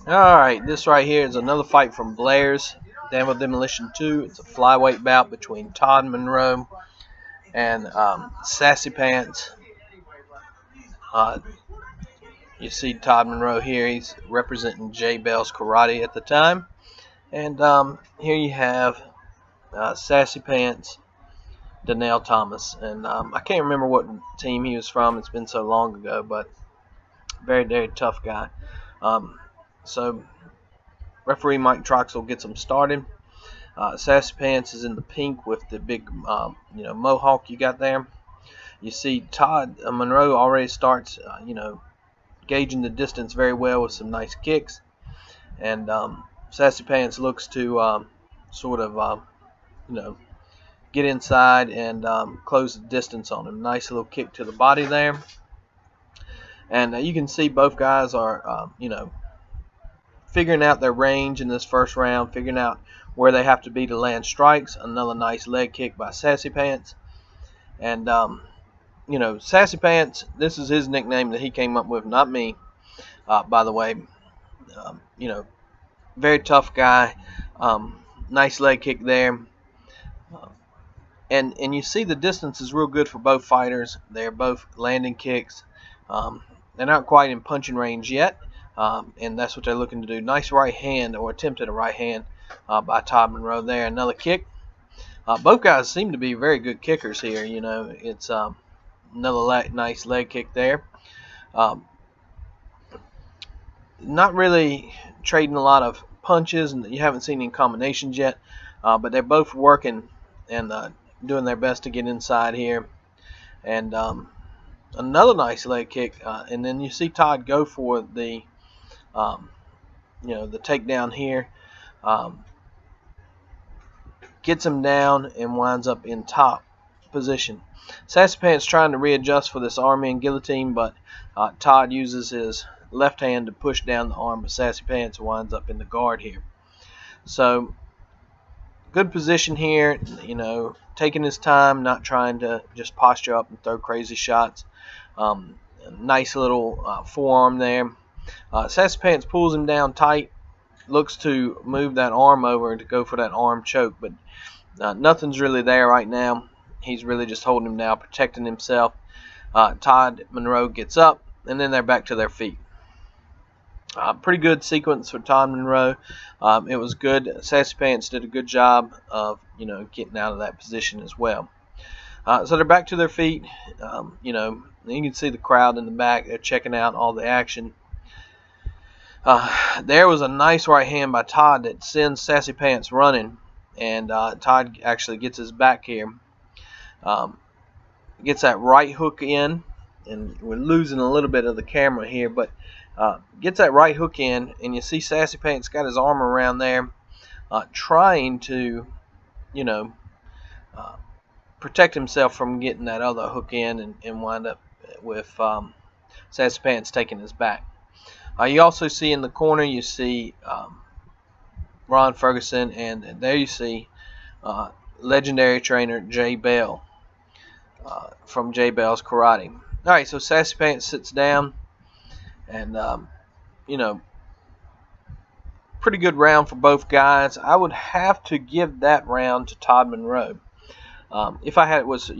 Alright, this right here is another fight from Blair's Danville Demolition 2. It's a flyweight bout between Todd Monroe and Sassy Pants. Uh, you see Todd Monroe here. He's representing J Bell's Karate at the time. And here you have Sassy Pants, Danell Thomas. And I can't remember what team he was from. It's been so long ago, but very, very tough guy. So referee Mike Troxel gets him started. Sassy Pants is in the pink with the big, mohawk you got there. You see Todd Monroe already starts, gauging the distance very well with some nice kicks. And Sassy Pants looks to get inside and close the distance on him. Nice little kick to the body there. And you can see both guys are, figuring out their range in this first round, figuring out where they have to be to land strikes. Another nice leg kick by Sassy Pants. And, Sassy Pants, this is his nickname that he came up with, not me, by the way. Very tough guy. Nice leg kick there. And you see the distance is real good for both fighters. They're both landing kicks. They're not quite in punching range yet. And that's what they're looking to do. Nice right hand, or attempted a right hand by Todd Monroe there. Another kick. Both guys seem to be very good kickers here. It's another nice leg kick there. Not really trading a lot of punches, and you haven't seen any combinations yet. But they're both working and doing their best to get inside here. And another nice leg kick. And then you see Todd go for the the takedown here. Gets him down and winds up in top position. Sassy Pants trying to readjust for this arm in guillotine, but Todd uses his left hand to push down the arm, but Sassy Pants winds up in the guard here. So good position here, taking his time, not trying to just posture up and throw crazy shots. Nice little forearm there. Sassy Pants pulls him down tight, looks to move that arm over to go for that arm choke, but nothing's really there right now. He's really just holding him down, protecting himself. Todd Monroe gets up, and then they're back to their feet. Pretty good sequence for Todd Monroe. It was good. Sassy Pants did a good job of getting out of that position as well. So they're back to their feet. You can see the crowd in the back. They're checking out all the action. There was a nice right hand by Todd that sends Sassy Pants running, and Todd actually gets his back here. Gets that right hook in, and we're losing a little bit of the camera here, but gets that right hook in, and you see Sassy Pants got his arm around there, trying to, protect himself from getting that other hook in and wind up with Sassy Pants taking his back. You also see in the corner, you see Ron Ferguson, and there you see legendary trainer J Bell from J Bell's Karate. All right, so Sassy Pants sits down, and pretty good round for both guys. I would have to give that round to Todd Monroe. If I had it was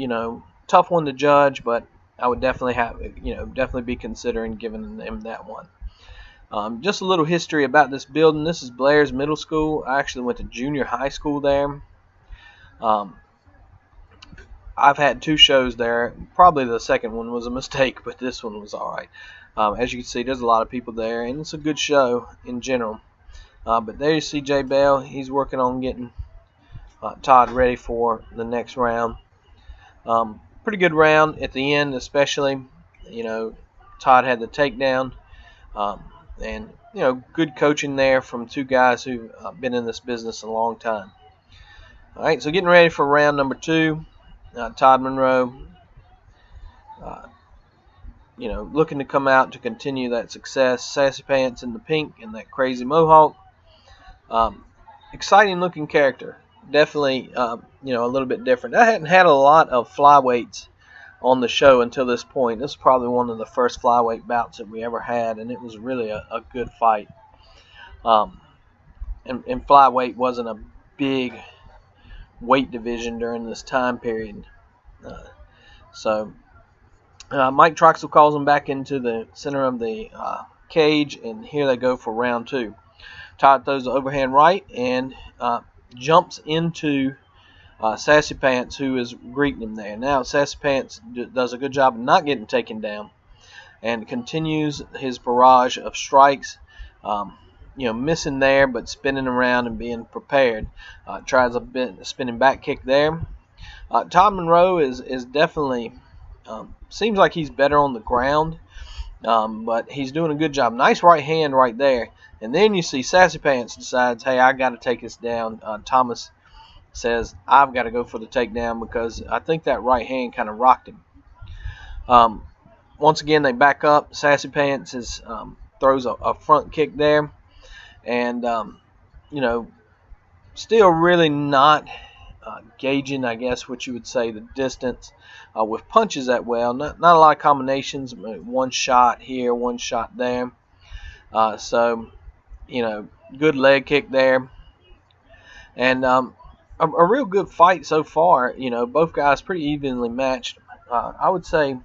tough one to judge, but I would definitely definitely be considering giving them that one. Just a little history about this building. This is Blair's Middle School. I actually went to junior high school there. I've had 2 shows there. Probably the second one was a mistake, but this one was alright. As you can see, there's a lot of people there, and it's a good show in general. But there you see J Bell. He's working on getting Todd ready for the next round. Pretty good round at the end, especially. Todd had the takedown. And good coaching there from 2 guys who've been in this business a long time. All right, so getting ready for round number 2. Todd Monroe, looking to come out to continue that success. Sassy Pants in the pink and that crazy mohawk. Exciting looking character. Definitely, a little bit different. I hadn't had a lot of flyweights on the show until this point. This is probably one of the first flyweight bouts that we ever had, and it was really a good fight. And flyweight wasn't a big weight division during this time period. So Mike Troxel calls him back into the center of the cage, and here they go for round 2. Todd throws the overhand right and jumps into Sassy Pants, who is greeting him there. Now Sassy Pants does a good job of not getting taken down and continues his barrage of strikes. Missing there, but spinning around and being prepared. Tries a spinning back kick there. Todd Monroe is definitely seems like he's better on the ground, but he's doing a good job. Nice right hand right there. And then you see Sassy Pants decides, hey, I got to take this down. Thomas says, I've got to go for the takedown because I think that right hand kind of rocked him. Once again, they back up. Sassy Pants throws a front kick there. And, still really not gauging, I guess, what you would say, the distance with punches that well. Not a lot of combinations. One shot here, one shot there. Good leg kick there. And a real good fight so far. Both guys pretty evenly matched. I would say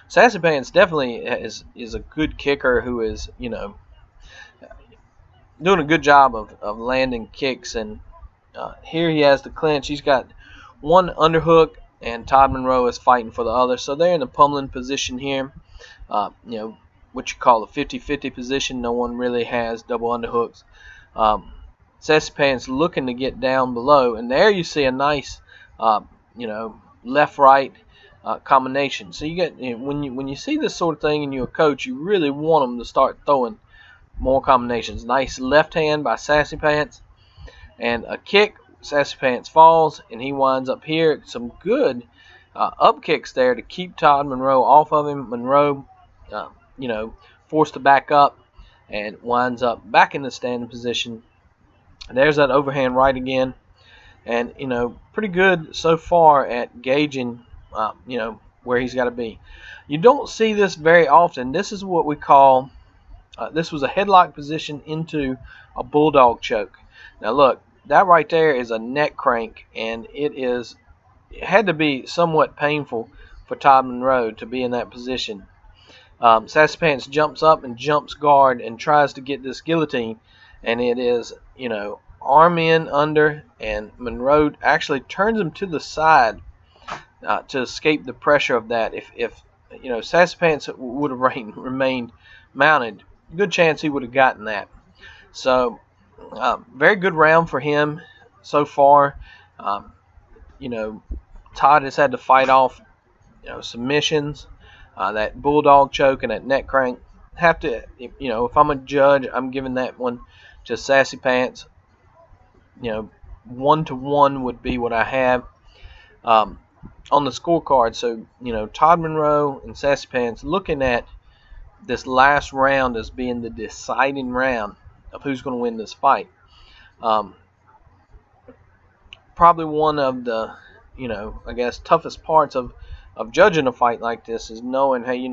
Sassy Pants definitely is a good kicker who is, doing a good job of landing kicks. And here he has the clinch. He's got one underhook, and Todd Monroe is fighting for the other. So they're in the pummeling position here. What you call a 50-50 position. No one really has double underhooks. Sassy Pants looking to get down below, and there you see a nice, left-right combination. So you get when you see this sort of thing and you're a coach, you really want them to start throwing more combinations. Nice left hand by Sassy Pants, and a kick. Sassy Pants falls, and he winds up here. Some good up kicks there to keep Todd Monroe off of him. Monroe, forced to back up and winds up back in the standing position. And there's that overhand right again. And, pretty good so far at gauging, where he's got to be. You don't see this very often. This is what we call, this was a headlock position into a bulldog choke. Now, look, that right there is a neck crank, and it had to be somewhat painful for Todd Monroe to be in that position. Sassy Pants jumps up and jumps guard and tries to get this guillotine, and it is, arm in under, and Monroe actually turns him to the side to escape the pressure of that. If Sassy Pants would have remained mounted, good chance he would have gotten that. So, very good round for him so far. Todd has had to fight off, submissions, that bulldog choke and that neck crank. Have to, if I'm a judge, I'm giving that one to Sassy Pants. 1-to-1 would be what I have on the scorecard. So, Todd Monroe and Sassy Pants looking at this last round as being the deciding round of who's going to win this fight. Probably one of the, I guess, toughest parts of judging a fight like this is knowing, hey,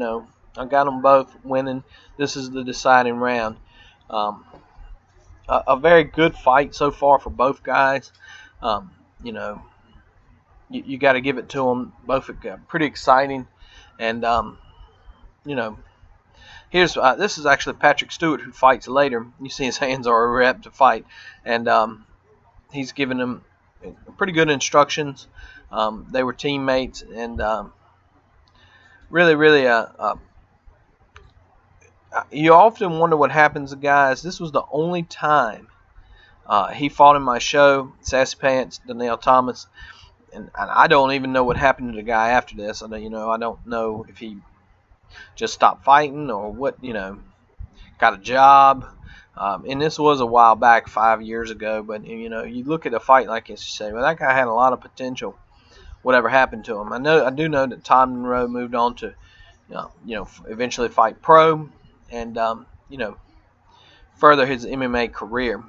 I got them both winning. This is the deciding round. A very good fight so far for both guys. You got to give it to them. Both are pretty exciting. And, here's this is actually Patrick Stewart who fights later. You see his hands are erect to fight. And he's giving them pretty good instructions. They were teammates. And really, you often wonder what happens to guys. This was the only time he fought in my show, Sassy Pants, Danell Thomas, and I don't even know what happened to the guy after this. I don't know if he just stopped fighting or what, got a job. And this was a while back, 5 years ago. But you look at a fight like this, you say, well, that guy had a lot of potential. Whatever happened to him? I do know that Todd Monroe moved on to, eventually fight pro. And, further his MMA career.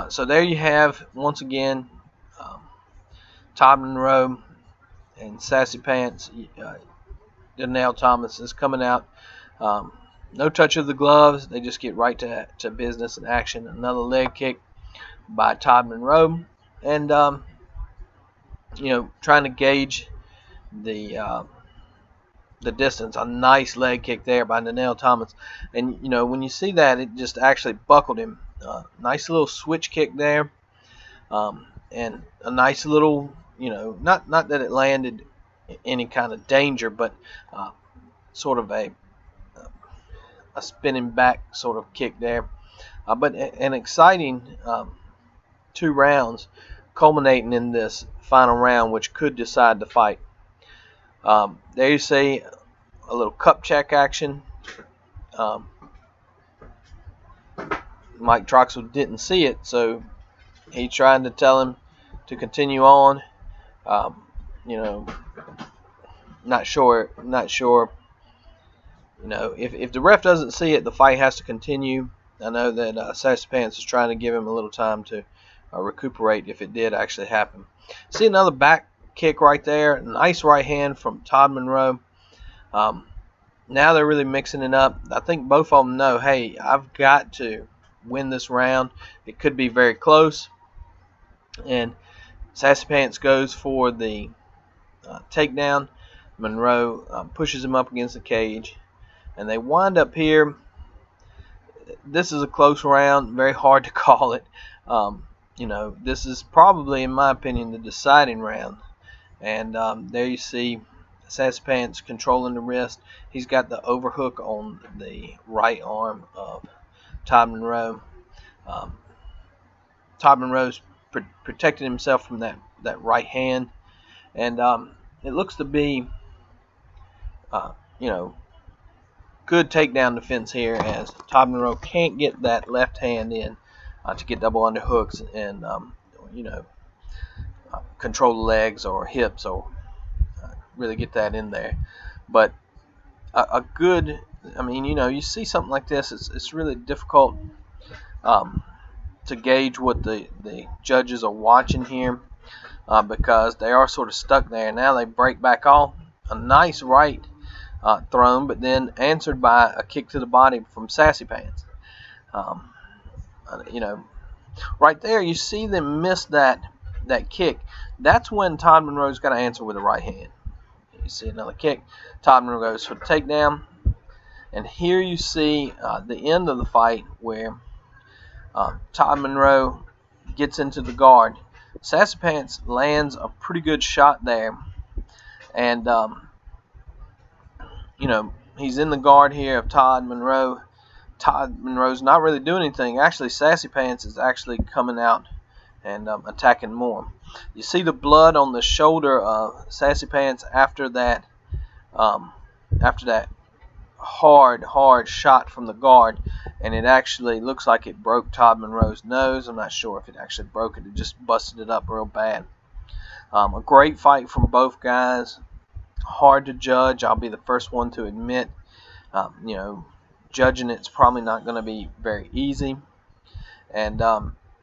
So there you have, once again, Todd Monroe and Sassy Pants. Danell Thomas is coming out No touch of the gloves. They just get right to business and action. Another leg kick by Todd Monroe. And, trying to gauge the distance. A nice leg kick there by Danell Thomas. And, when you see that, it just actually buckled him. Nice little switch kick there. And a nice little, not that it landed any kind of danger, but sort of a spinning back sort of kick there. But an exciting 2 rounds culminating in this final round, which could decide the fight. There you see a little cup check action. Mike Troxell didn't see it, so he's trying to tell him to continue on. Not sure. If the ref doesn't see it, the fight has to continue. I know that Sassy Pants is trying to give him a little time to recuperate if it did actually happen. See another back kick right there. Nice right hand from Todd Monroe. Now they're really mixing it up. I think both of them know, hey, I've got to win this round. It could be very close. And Sassy Pants goes for the takedown. Monroe pushes him up against the cage. And they wind up here. This is a close round. Very hard to call it. This is probably, in my opinion, the deciding round. And there you see Sassy Pants controlling the wrist. He's got the overhook on the right arm of Todd Monroe. Todd Monroe's protecting himself from that right hand. And it looks to be, good takedown defense here, as Todd Monroe can't get that left hand in to get double underhooks and, control the legs or hips or really get that in there. But a good, you see something like this, it's really difficult to gauge what the judges are watching here because they are sort of stuck there. Now they break back off. A nice right thrown, but then answered by a kick to the body from Sassy Pants. Right there you see them miss that kick. That's when Todd Monroe's got to answer with the right hand. You see another kick. Todd Monroe goes for the takedown. And here you see the end of the fight where Todd Monroe gets into the guard. Sassy Pants lands a pretty good shot there. And, he's in the guard here of Todd Monroe. Todd Monroe's not really doing anything. Actually, Sassy Pants is actually coming out and attacking more. You see the blood on the shoulder of Sassy Pants after that hard shot from the guard, and it actually looks like it broke Todd Monroe's nose. I'm not sure if it actually broke it. It just busted it up real bad. A great fight from both guys. Hard to judge. I'll be the first one to admit. Judging it's probably not going to be very easy. And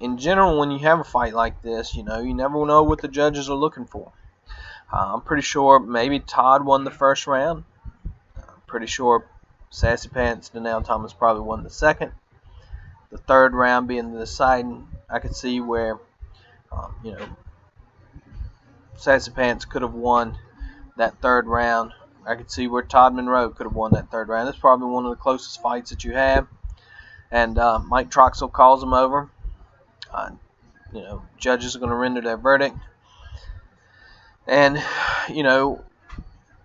in general, when you have a fight like this, you never know what the judges are looking for. I'm pretty sure maybe Todd won the first round. I'm pretty sure Sassy Pants, Danell Thomas probably won the second. The third round being the deciding, I could see where, Sassy Pants could have won that third round. I could see where Todd Monroe could have won that third round. That's probably one of the closest fights that you have. And Mike Troxell calls him over. Judges are going to render their verdict. And,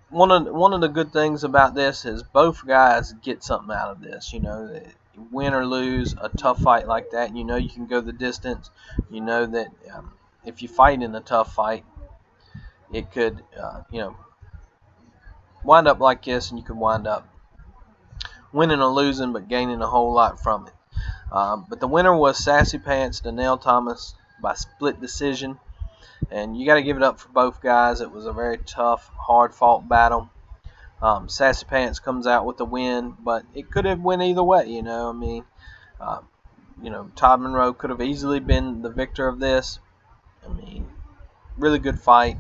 one of the good things about this is both guys get something out of this. Win or lose a tough fight like that, you can go the distance. You know that if you fight in a tough fight, it could, wind up like this, and you could wind up winning or losing, but gaining a whole lot from it. But the winner was Sassy Pants, Danell Thomas, by split decision. And you got to give it up for both guys. It was a very tough, hard-fought battle. Sassy Pants comes out with the win, but it could have went either way. Todd Monroe could have easily been the victor of this. Really good fight.